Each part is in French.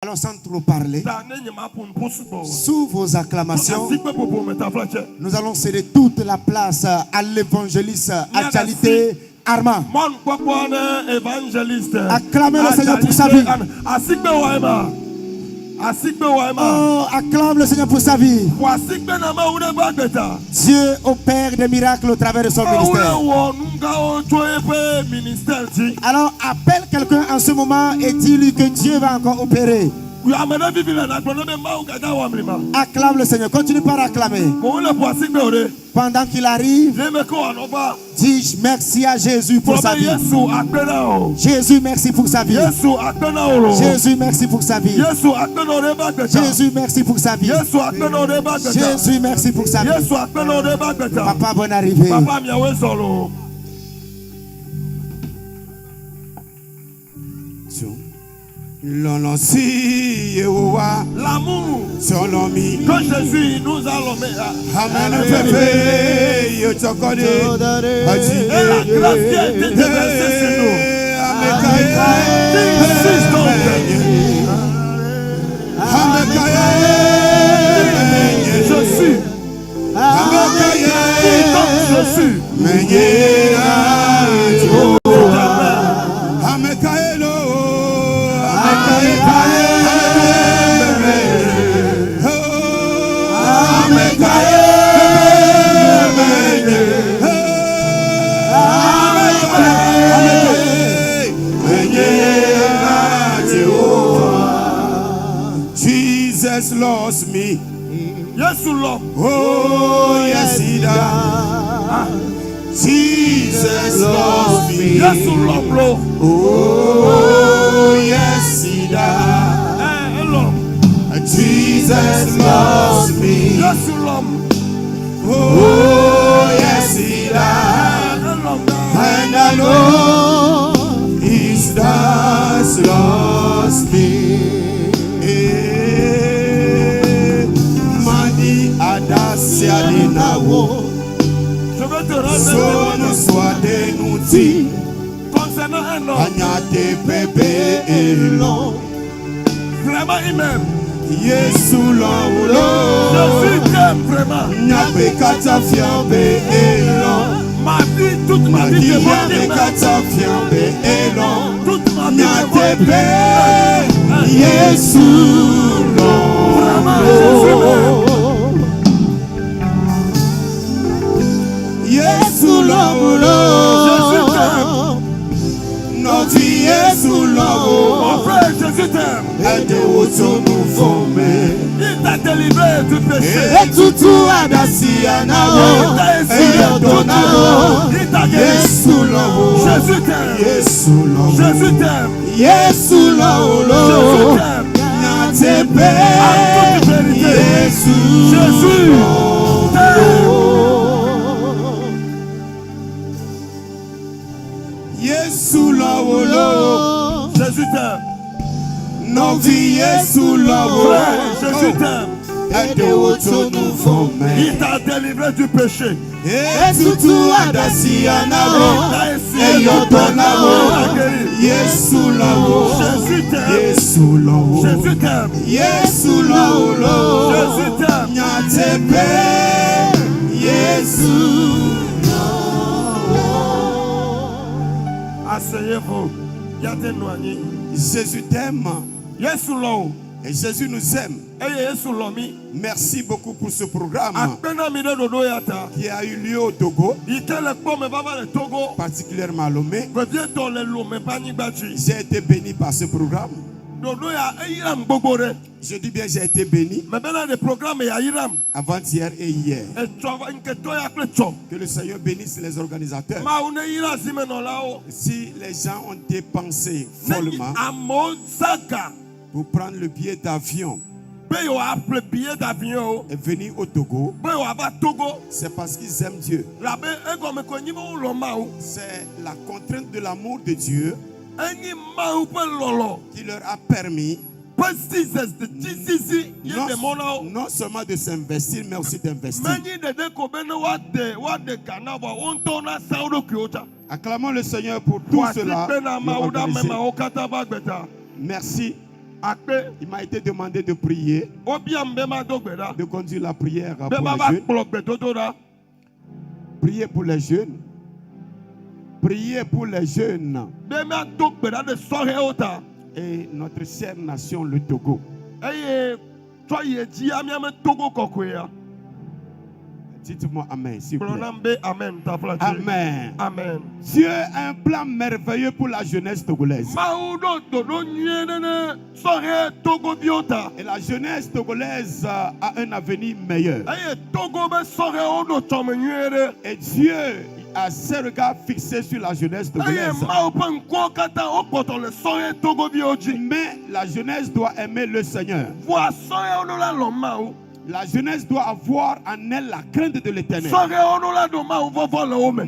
Alors sans trop parler, sous vos acclamations, nous allons céder toute la place à l'évangéliste actualité Armand. Acclamez le Seigneur pour sa vie. Oh, acclame le Seigneur pour sa vie. Dieu opère des miracles au travers de son ministère. Alors appelle quelqu'un en ce moment et dis-lui que Dieu va encore opérer. Acclame le Seigneur. Continue par acclamer. Pendant qu'il arrive, dis merci à Jésus pour sa vie. Jésus, merci pour sa vie. Jésus, merci pour sa vie. Jésus, merci pour sa vie. Jésus, merci pour sa vie. Papa, bonne arrivée. L'amour que Jésus nous a lommé. Amen. Et la grâce qui a été déversée sur nous. Je suis. Je suis. Jesus loves me. Yes, Lord. Oh, yes, he does. Jesus loves me. Yes, Lord. Oh, yes, he does. Jesus loves me. Yes, Lord. Oh, yes, he does. And I know he does loves me. Je veux te rendre concernant un homme. Vraiment, il m'aime. Jésus t'aime vraiment. Ma vie, toute ma vie, toute ma vie, Jésus mon frère, Jésus t'aime. Il t'a délivré du péché. Il t'a guéri. Jésus t'aime. Jésus t'aime. Jésus t'aime. En toute vérité. Jésus t'aime. Jésus t'aime. Jésus t'aime. Il t'a délivré du péché. Jésus t'aime. Jésus t'aime. Asseyez-vous. Jésus t'aime. Et Jésus nous aime. Merci beaucoup pour ce programme qui a eu lieu au Togo, particulièrement à Lomé. J'ai été béni par ce programme. Je dis bien j'ai été béni avant-hier et hier. Que le Seigneur bénisse les organisateurs. Si les gens ont dépensé follement pour prendre le billet d'avion et venir au Togo, c'est parce qu'ils aiment Dieu. C'est la contrainte de l'amour de Dieu qui leur a permis non seulement de s'investir, mais aussi d'investir. Acclamons le Seigneur pour tout cela. Merci Il m'a été demandé de prier, de conduire la prière pour les jeunes. Priez pour les jeunes. Priez pour les jeunes. Et notre chère nation, le Togo. Dites-moi Amen, s'il vous plaît. Amen. Amen. Dieu a un plan merveilleux pour la jeunesse togolaise. Et la jeunesse togolaise a un avenir meilleur. Et Dieu a ses regards fixés sur la jeunesse togolaise. Mais la jeunesse doit aimer le Seigneur. La jeunesse doit avoir en elle la crainte de l'Éternel.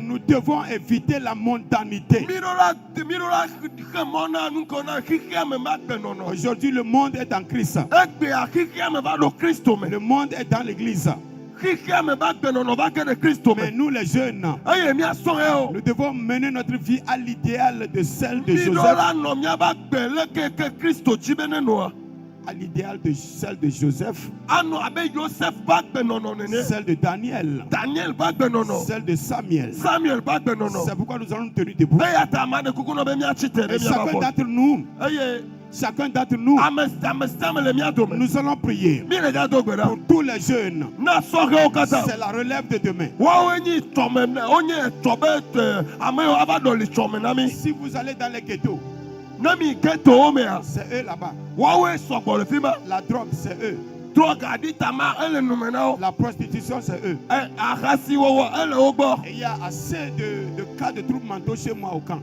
Nous devons éviter la mondanité. Aujourd'hui, le monde est en Christ. Le monde est dans l'église. Mais nous les jeunes, nous devons mener notre vie à l'idéal de celle de Joseph. À l'idéal de celle de Joseph, celle de Daniel, celle de Samuel. C'est pourquoi nous allons nous tenir debout. Et chacun d'entre nous, nous allons prier pour tous les jeunes. C'est la relève de demain. Si vous allez dans les ghettos, c'est eux là-bas. La drogue, c'est eux. La prostitution, c'est eux. Et il y a assez de cas de troubles mentaux chez moi au camp.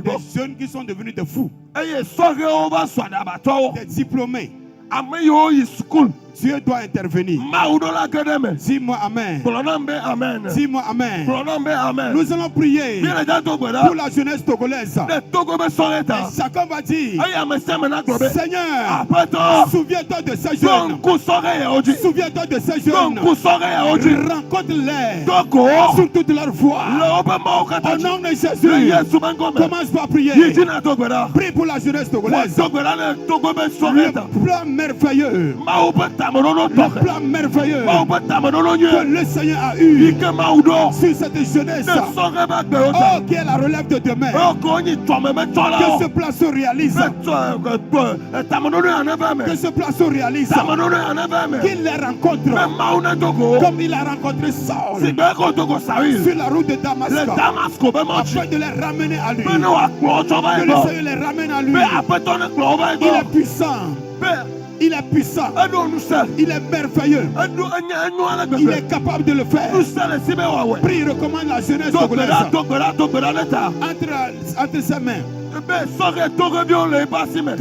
Des jeunes qui sont devenus des fous. Des diplômés. Dieu doit intervenir. Dis-moi Amen. Dis-moi Amen. Nous allons prier pour la jeunesse togolaise. Et chacun va dire, Seigneur, souviens-toi de ces jeunes. Souviens-toi de ces jeunes. Rencontre-les sur toute leur voie. Au nom de Jésus, commence par prier. Prie pour la jeunesse togolaise. Le plan merveilleux. Le plan merveilleux que le Seigneur a eu sur cette jeunesse, qui est la relève de demain, que ce plan se réalise, qu'il les rencontre comme il a rencontré Saul sur la route de Damasque, afin de les ramener à lui, que le Seigneur les ramène à lui. Il est puissant. Il est puissant. Il est merveilleux. Il est capable de le faire. Prie, recommande la jeunesse togolaise entre ses mains. Que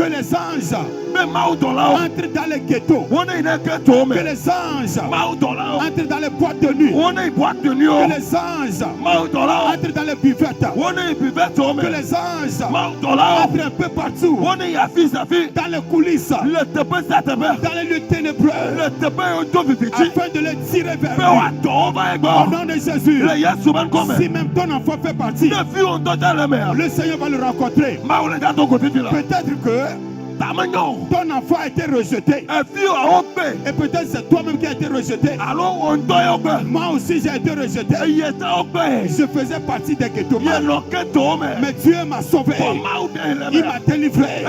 les anges entrent dans les ghettos. Que les anges entrent dans les boîtes de nuit. Que les anges entrent dans les buvettes. Que les anges entrent un peu partout. Dans les coulisses. Dans les lieux ténébreux. Afin de les tirer vers lui. Au nom de Jésus. Si même ton enfant fait partie, le Seigneur va le rencontrer. Peut-être que ton enfant a été rejeté. Et peut-être c'est toi-même qui as été rejeté. Moi aussi j'ai été rejeté. Je faisais partie des ghettos. Mais Dieu m'a sauvé. Il m'a délivré.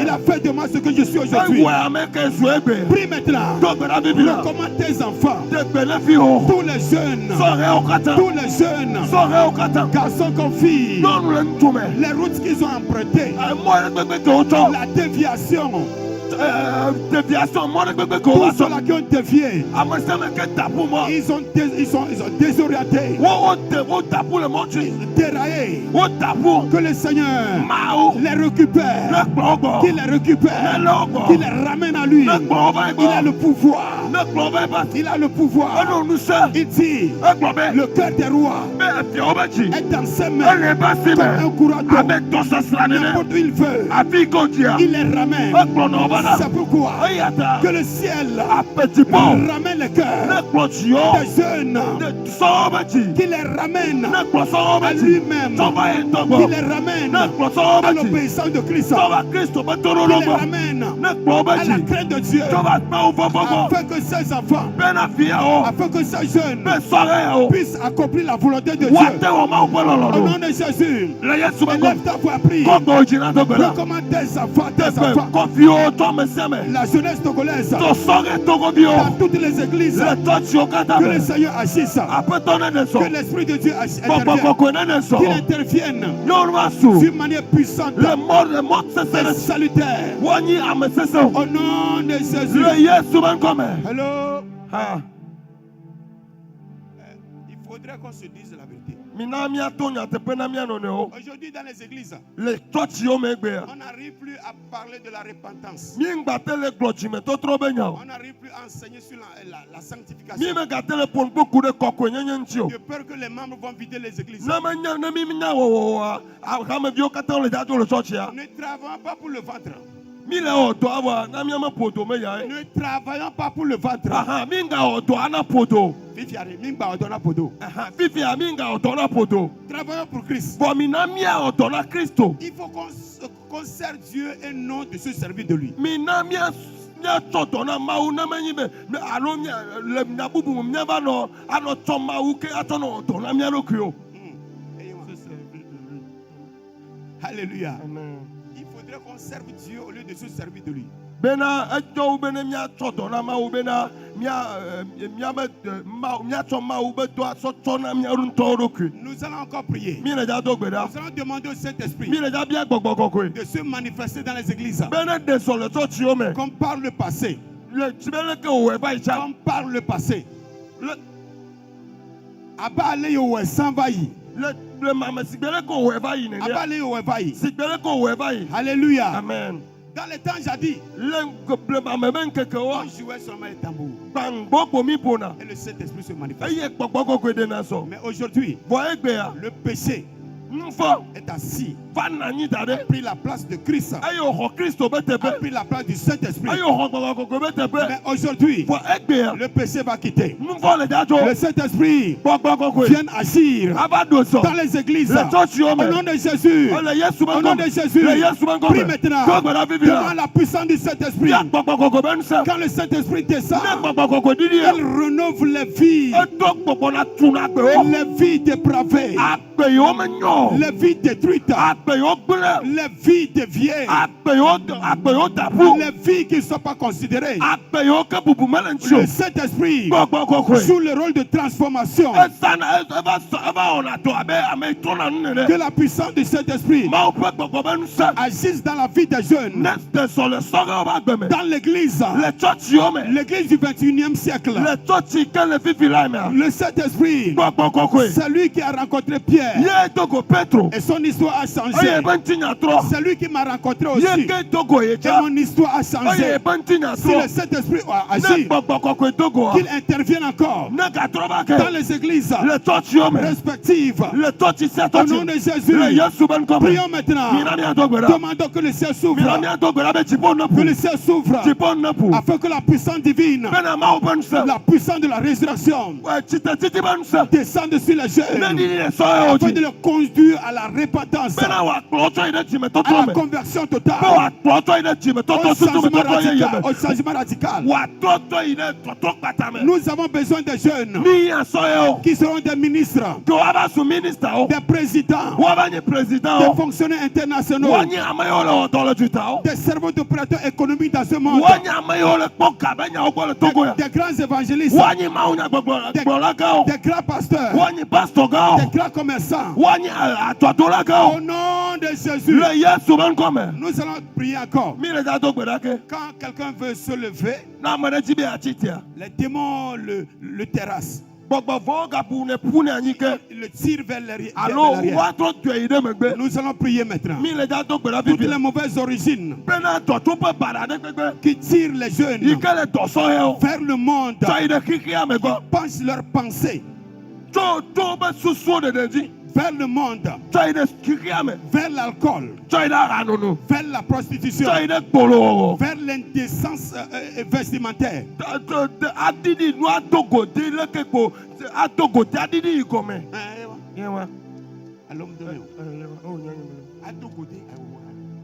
Il a fait de moi ce que je suis aujourd'hui. Prie maintenant. Recommande tes enfants. Tous les jeunes. Tous les jeunes. Garçons comme filles. Les routes qu'ils ont empruntées. La déviation. Tous ceux-là qui ont dévié, ils ont désorienté, déraillé. Que le Seigneur les récupère, qu'il les récupère, qu'il les ramène à lui. Il a le pouvoir. Il a le pouvoir. Il dit, le cœur des rois est dans ses mains comme un courant d'eau. N'importe où il veut, il les ramène. C'est pourquoi que le ciel ramène les cœurs des jeunes, qu'il les ramène à lui-même, qu'il les ramène à l'obéissance de Christ, qu'il les ramène à la crainte de Dieu, afin que ces enfants, afin que ces jeunes puissent accomplir la volonté de Dieu. Au nom de Jésus, élève ta voix, prie. Recommande tes enfants, la jeunesse togolaise, dans toutes les églises, que le Seigneur agisse, que l'Esprit de Dieu intervienne, qu'il intervienne d'une manière puissante et salutaire. Au nom de Jésus. Hello. Il faudrait qu'on se dise la vérité. Aujourd'hui dans les églises, on n'arrive plus à parler de la repentance. On n'arrive plus à enseigner sur la sanctification. De peur que les membres vont vider les églises. Ne travaillons pas pour le ventre. Ne travaillons pas pour le ventre. Travaillons pour Christ. Il faut qu'on serve Dieu et non de se servir de lui. Alléluia. Il faudrait qu'on serve Dieu au lieu de se servir de lui. Nous allons encore prier. Nous allons demander au Saint-Esprit de se manifester dans les églises comme par le passé. Comme par le passé. Alléluia. Amen. Dans les temps jadis, on jouait seulement les tambours. Et le Saint-Esprit se manifeste. Mais aujourd'hui, le péché est assis, a pris la place de Christ, a pris la place du Saint-Esprit. Mais aujourd'hui, le péché va quitter. Le Saint-Esprit vient agir dans les églises. Au nom de Jésus, au nom de Jésus, prie maintenant. Devant la puissance du Saint-Esprit. Quand le Saint-Esprit descend, il renouve les vies. Les vies dépravées. Les vies détruites, les vies déviées, les vies qui ne sont pas considérées. Le Saint-Esprit joue le rôle de transformation. Que la puissance du Saint-Esprit agisse dans la vie des jeunes. Dans l'église, l'église du 21e siècle. Le Saint-Esprit, c'est lui qui a rencontré Pierre. Et son histoire a changé. C'est lui qui m'a rencontré aussi. Et mon histoire a changé. Si le Saint-Esprit agit, qu'il intervienne encore dans les églises respectives. Au nom de Jésus, prions maintenant. Demandons que le ciel s'ouvre. Que le ciel s'ouvre. Afin que la puissance divine, la puissance de la résurrection, descende sur les jeunes. Afin de le conduire à la repentance, à la conversion totale, au changement radical. Nous avons besoin des jeunes qui seront des ministres, des présidents, des fonctionnaires internationaux, des servants d'opérateurs économiques dans ce monde, des grands évangélistes, des grands pasteurs, des grands commerçants. Au nom de Jésus, nous allons prier encore. Quand quelqu'un veut se lever, les démons le terrassent. le tire vers l'arrière. Nous allons prier maintenant. Toutes les mauvaises origines qui tirent les jeunes vers le monde, pensent leurs pensées vers le monde, vers l'alcool, vers la prostitution, vers l'indécence vestimentaire.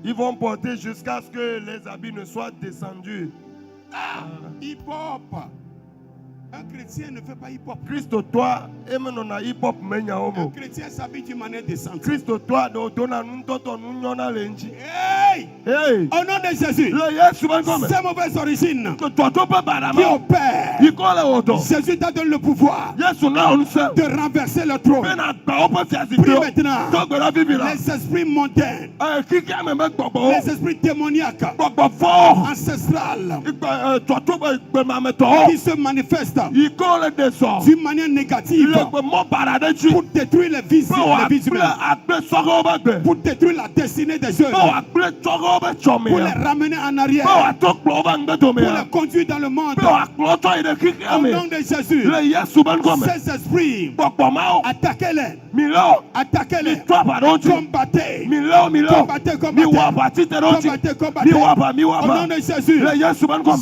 Ils vont porter jusqu'à ce que les habits ne soient descendus. Hip-hop. Un chrétien ne fait pas hip-hop. Christ toi, hip-hop un chrétien s'habille d'une manière décente. Christ toi, hey! Hey! Au nom de Jésus, ces mauvaises origines qui opèrent, Jésus t'a donné le pouvoir de renverser le trône. Prie maintenant les esprits mondains, les esprits démoniaques, ancestrales, qui se manifestent d'une manière négative pour détruire les vies humaines, pour détruire la destinée des jeunes, pour les ramener en arrière, pour les conduire dans le monde. Au nom de Jésus, ces esprits, attaquez-les, attaquez-les, combattez, au nom de Jésus.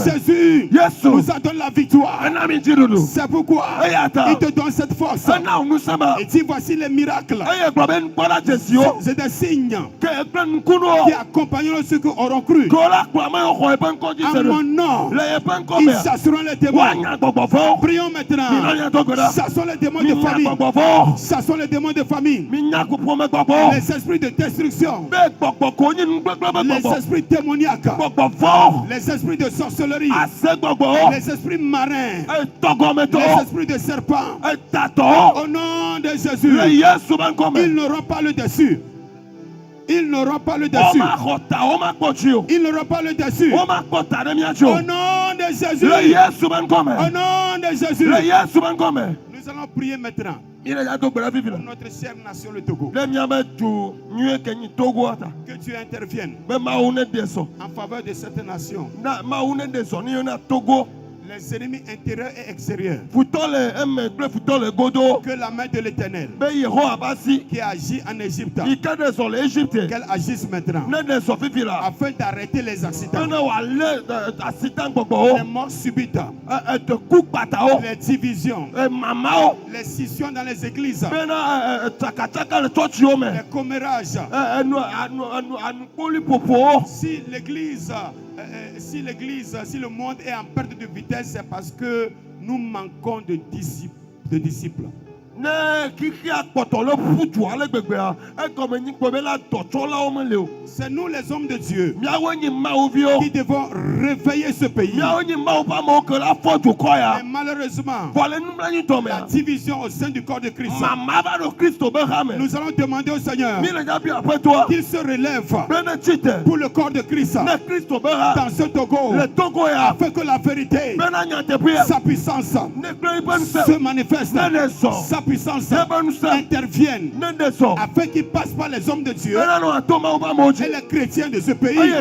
Jésus nous a donné la victoire. C'est pourquoi il te donne cette force. Et dit voici les miracles. C'est des signes qui accompagneront ceux qui auront cru. En mon nom, ils chasseront les démons. Prions maintenant. Chassons les démons de famille. Chassons les démons de famille. Les esprits de destruction. Les esprits démoniaques. Les esprits de sorcellerie. Les esprits marins. Les esprits de serpents. Au nom de Jésus, ils n'auront pas le dessus. Ils n'auront pas le dessus. Ils n'auront pas le dessus. Au nom de Jésus. Au nom de Jésus. Nous allons prier maintenant pour notre chère nation, le Togo. Que Dieu intervienne en faveur de cette nation. Les ennemis intérieurs et extérieurs. Que la main de l'Éternel qui agit en Égypte, qu'elle agisse maintenant afin d'arrêter les accidents, les morts subites, les divisions, les scissions dans les églises, les commérages. Si le monde est en perte de vitesse, c'est parce que nous manquons de disciples. C'est nous les hommes de Dieu qui devons réveiller ce pays. Mais malheureusement, la division au sein du corps de Christ. Nous allons demander au Seigneur qu'il se relève pour le corps de Christ dans ce Togo, afin que la vérité, sa puissance se manifeste, sa puissance intervienne, afin qu'il passe par les hommes de Dieu et les chrétiens de ce pays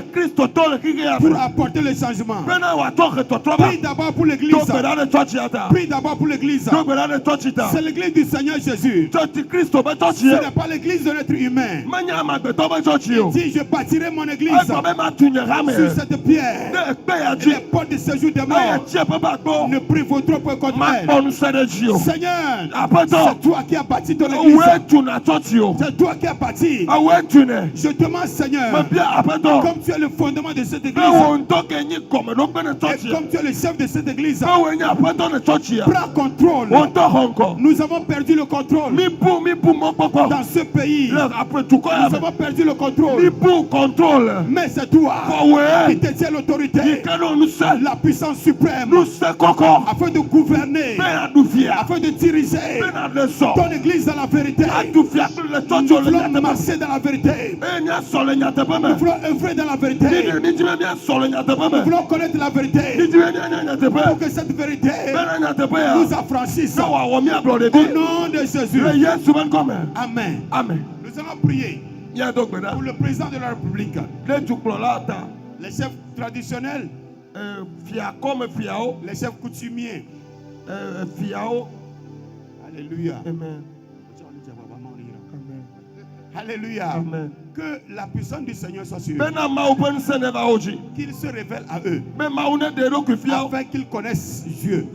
pour apporter le changement. Prie d'abord pour l'église. Prie d'abord pour l'église. C'est l'église du Seigneur Jésus. Ce n'est pas l'église de l'être humain. Il dit je bâtirai mon église sur cette pierre. Et les portes de séjour des morts ne prévaudront pas contre elle. Seigneur, c'est toi qui as bâti ton église. C'est toi qui as bâti. Je demande, Seigneur, comme tu es le fondement de cette église, et comme tu es le chef de cette église, prends contrôle. Nous avons perdu le contrôle dans ce pays. Nous avons perdu le contrôle. Mais c'est toi qui détiens l'autorité, la puissance suprême, afin de gouverner, afin de diriger, ton église dans la vérité. Nous voulons marcher dans la vérité. Nous voulons œuvrer dans la vérité. Nous voulons connaître la vérité. Pour que cette vérité nous affranchisse. Au nom de Jésus. Amen. Amen. Nous allons prier pour le président de la République, les chefs traditionnels, les chefs coutumiers. Alléluia. Amen. Alléluia. Amen. Que la puissance du Seigneur soit sur eux. Qu'il se révèle à eux. Afin qu'ils connaissent Dieu.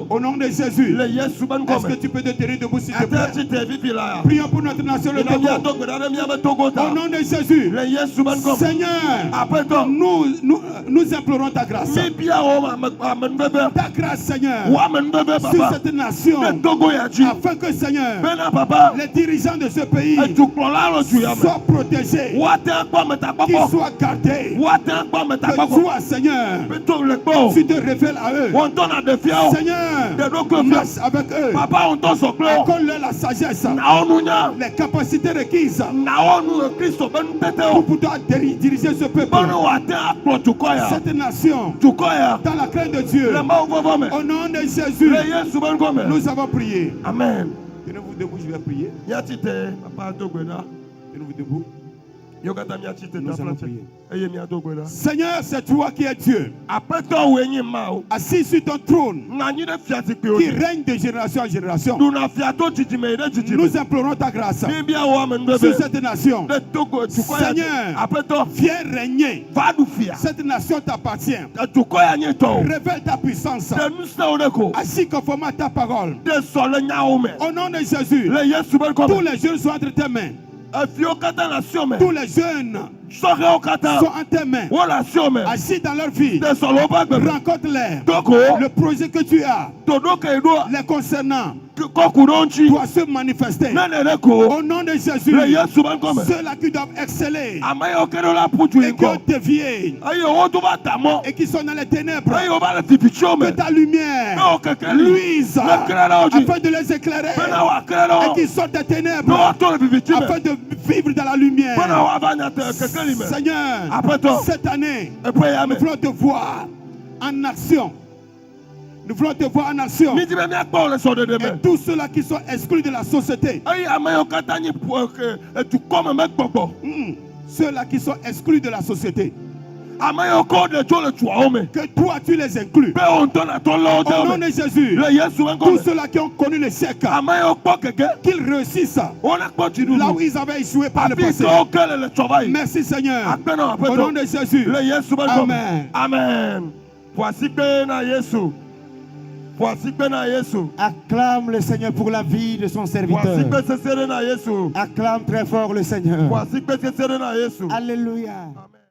Au nom de Jésus. Est-ce que tu peux te tenir debout s'il te plaît? Prions pour notre nation, le Togo. Au nom de Jésus. Seigneur, nous implorons ta grâce. Ta grâce, Seigneur, sur cette nation. Afin que, Seigneur, les dirigeants de ce pays soient protégés, qu'ils soient gardés. Que toi, Seigneur, tu te révèles à eux. Seigneur, marche avec eux. Accorde-leur la sagesse, les capacités requises pour pouvoir diriger ce peuple, cette nation, dans la crainte de Dieu. Au nom de Jésus, nous avons prié. Amen. Tenez-vous debout, je vais prier. Tenez-vous debout. Nous allons prier. Seigneur, c'est toi qui es Dieu, assis sur ton trône, qui règne de génération en génération. Nous implorons ta grâce sur cette nation. Seigneur, viens régner. Cette nation t'appartient. Révèle ta puissance, assis conformément à ta parole. Au nom de Jésus, tous les jeunes sont entre tes mains. Tous les jeunes sont en tes mains. Agis dans leur vie. Rencontre-les. Le projet que tu as les concernant doit se manifester. Au nom de Jésus, ceux-là qui doivent exceller et qui ont dévié et qui sont dans les ténèbres, que ta lumière luise afin de les éclairer et qu'ils sortent des ténèbres afin de vivre dans la lumière. Seigneur, cette année, nous voulons te voir en action. Nous voulons te voir en action. Et tous ceux-là qui sont exclus de la société. Ceux-là qui sont exclus de la société. Que toi tu les inclus. Au nom de Jésus, tous ceux-là qui ont connu l'échec, qu'ils réussissent là où ils avaient échoué par le passé. Merci Seigneur. Au nom de Jésus. Amen. Amen. Acclame le Seigneur pour la vie de son serviteur. Acclame très fort le Seigneur. Alléluia. Amen.